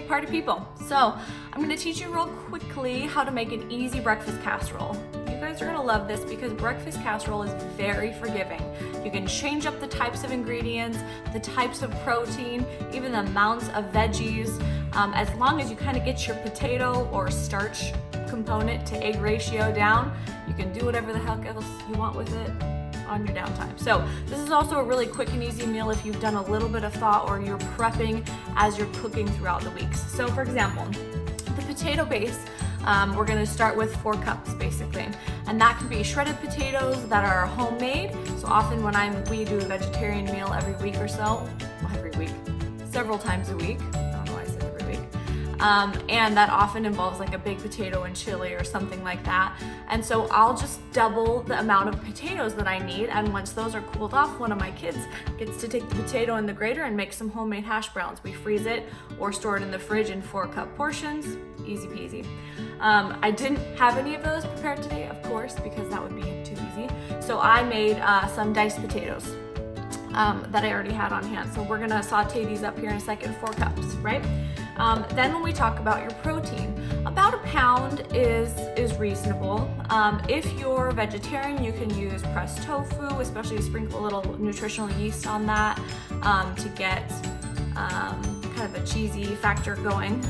party people. So I'm gonna teach you real quickly how to make an easy breakfast casserole. You guys are gonna love this because breakfast casserole is very forgiving. You can change up the types of ingredients, the types of protein, even the amounts of veggies, as long as you kind of get your potato or starch component to egg ratio down. You can do whatever the heck else you want with it on your downtime. So this is also a really quick and easy meal if you've done a little bit of thought or you're prepping as you're cooking throughout the weeks. So for example, the potato base, we're gonna start with 4 cups basically. And that can be shredded potatoes that are homemade. So often when we do a vegetarian meal every week or so, well, every week, several times a week. I don't know why I said every week. And that often involves like a big potato and chili or something like that. And so I'll just double the amount of potatoes that I need. And once those are cooled off, one of my kids gets to take the potato in the grater and make some homemade hash browns. We freeze it or store it in the fridge in 4-cup portions. Easy peasy. I didn't have any of those prepared today, of course, because that would be too easy. So I made some diced potatoes that I already had on hand. So we're gonna saute these up here in a second, 4 cups, right? Then when we talk about your protein, about a pound is reasonable. If you're vegetarian, you can use pressed tofu, especially sprinkle a little nutritional yeast on that to get kind of a cheesy factor going,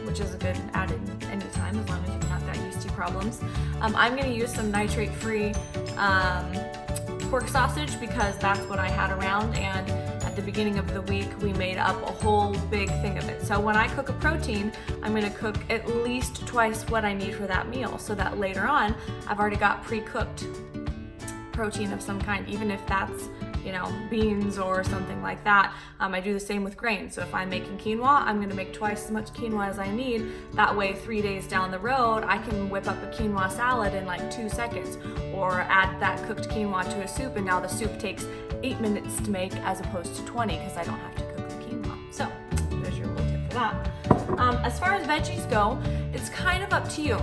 which is a good added anytime as long as you've not got yeasty problems. I'm gonna use some nitrate-free pork sausage because that's what I had around, and at the beginning of the week we made up a whole big thing of it. So when I cook a protein, I'm gonna cook at least twice what I need for that meal so that later on I've already got pre-cooked protein of some kind, even if that's, you know, beans or something like that. I do the same with grains. So if I'm making quinoa, I'm gonna make twice as much quinoa as I need. That way 3 days down the road, I can whip up a quinoa salad in like 2 seconds, or add that cooked quinoa to a soup, and now the soup takes 8 minutes to make as opposed to 20 because I don't have to cook the quinoa. So there's your little tip for that. As far as veggies go, it's kind of up to you.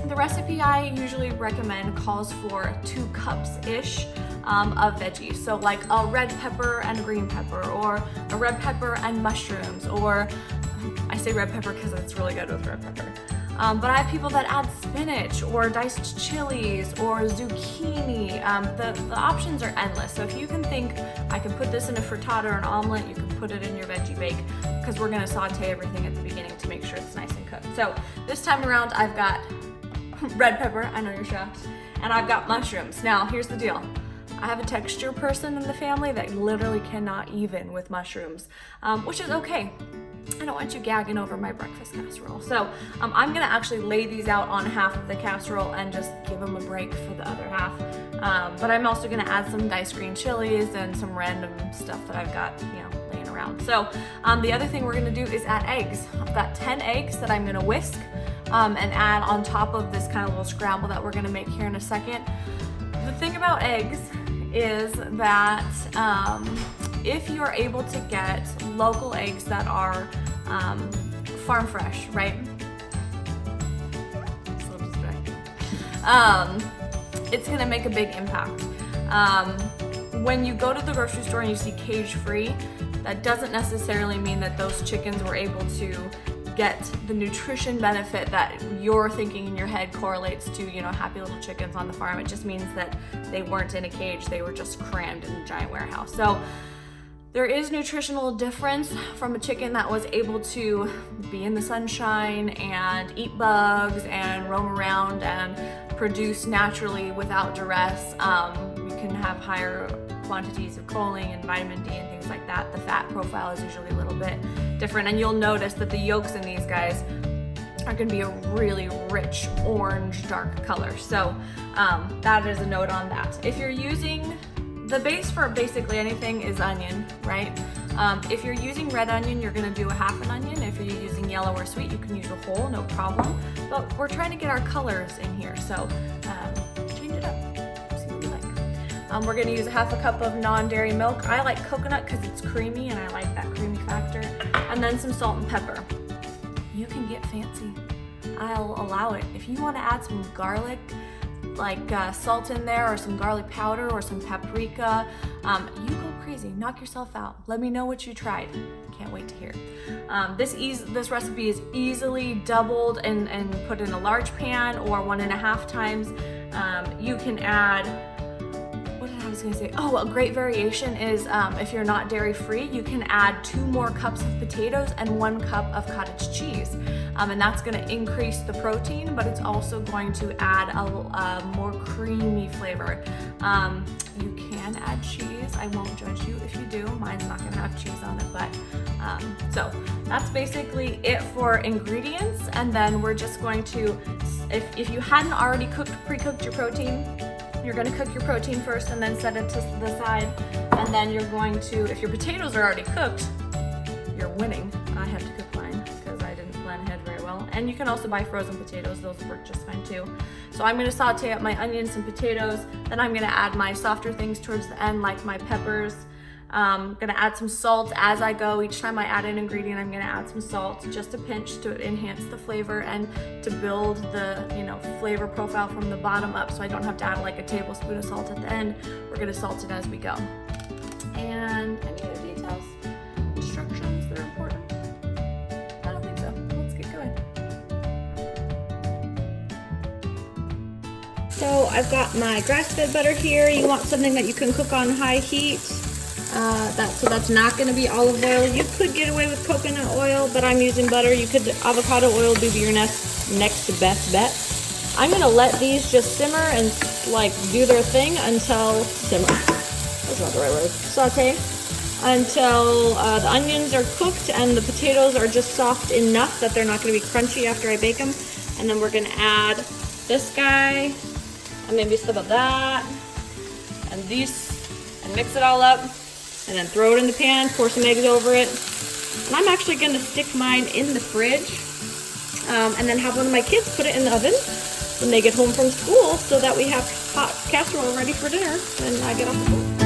The recipe I usually recommend calls for 2 cups-ish of veggies. So like a red pepper and green pepper, or a red pepper and mushrooms, or I say red pepper because it's really good with red pepper. But I have people that add spinach or diced chilies or zucchini. The options are endless. So if you can think, I can put this in a frittata or an omelet, you can put it in your veggie bake, because we're gonna saute everything at the beginning to make sure it's nice and cooked. So this time around, I've got red pepper, I know you're shocked, and I've got mushrooms. Now, here's the deal. I have a texture person in the family that literally cannot even with mushrooms, which is okay. I don't want you gagging over my breakfast casserole. So I'm gonna actually lay these out on half of the casserole and just give them a break for the other half. But I'm also gonna add some diced green chilies and some random stuff that I've got, you know, laying around. So the other thing we're gonna do is add eggs. I've got 10 eggs that I'm gonna whisk and add on top of this kind of little scramble that we're gonna make here in a second. The thing about eggs is that if you're able to get local eggs that are farm fresh, right? It's a little distracting. It's gonna make a big impact. When you go to the grocery store and you see cage free, that doesn't necessarily mean that those chickens were able to get the nutrition benefit that you're thinking in your head correlates to, you know, happy little chickens on the farm. It just means that they weren't in a cage, they were just crammed in a giant warehouse. So there is nutritional difference from a chicken that was able to be in the sunshine and eat bugs and roam around and produce naturally without duress. You can have higher quantities of choline and vitamin D and things like that. The fat profile is usually a little bit different, and you'll notice that the yolks in these guys are gonna be a really rich orange dark color. So that is a note on that. If you're using, the base for basically anything is onion, right? If you're using red onion, you're gonna do a half an onion. If you're using yellow or sweet, you can use a whole, no problem. But we're trying to get our colors in here, so change it up, see what you like. We're gonna use a half a cup of non-dairy milk. I like coconut because it's creamy and I like that creamy factor. And then some salt and pepper. You can get fancy. I'll allow it. If you wanna add some garlic, like salt in there, or some garlic powder or some paprika, you go crazy. Knock yourself out. Let me know what you tried. Can't wait to hear. This recipe is easily doubled and put in a large pan or 1.5 times. You can add, what did I was gonna say? Oh, a great variation is if you're not dairy free, you can add 2 more cups of potatoes and 1 cup of cottage cheese. And that's gonna increase the protein, but it's also going to add a more creamy flavor. You can add cheese. I won't judge you if you do. Mine's not gonna have cheese on it, but so that's basically it for ingredients. And then we're just going to, if you hadn't already pre-cooked your protein, you're gonna cook your protein first and then set it to the side. And then you're going to, if your potatoes are already cooked, you're winning. I had to cook mine because I didn't plan ahead very well. And you can also buy frozen potatoes, those work just fine too. So I'm gonna saute up my onions and potatoes, then I'm gonna add my softer things towards the end, like my peppers. Gonna add some salt as I go. Each time I add an ingredient, I'm gonna add some salt, just a pinch to enhance the flavor and to build the, flavor profile from the bottom up, so I don't have to add like a tablespoon of salt at the end. We're gonna salt it as we go. And any other details? Instructions that are important? I don't think so. Let's get going. So I've got my grass-fed butter here. You want something that you can cook on high heat. So that's not going to be olive oil. You could get away with coconut oil, but I'm using butter. Avocado oil would be your next best bet. I'm going to let these just simmer and do their thing until simmer. That's not the right word. Saute until the onions are cooked and the potatoes are just soft enough that they're not going to be crunchy after I bake them. And then we're going to add this guy and maybe some of that and these and mix it all up. And then throw it in the pan, pour some eggs over it. And I'm actually gonna stick mine in the fridge and then have one of my kids put it in the oven when they get home from school so that we have hot casserole ready for dinner when I get off the phone.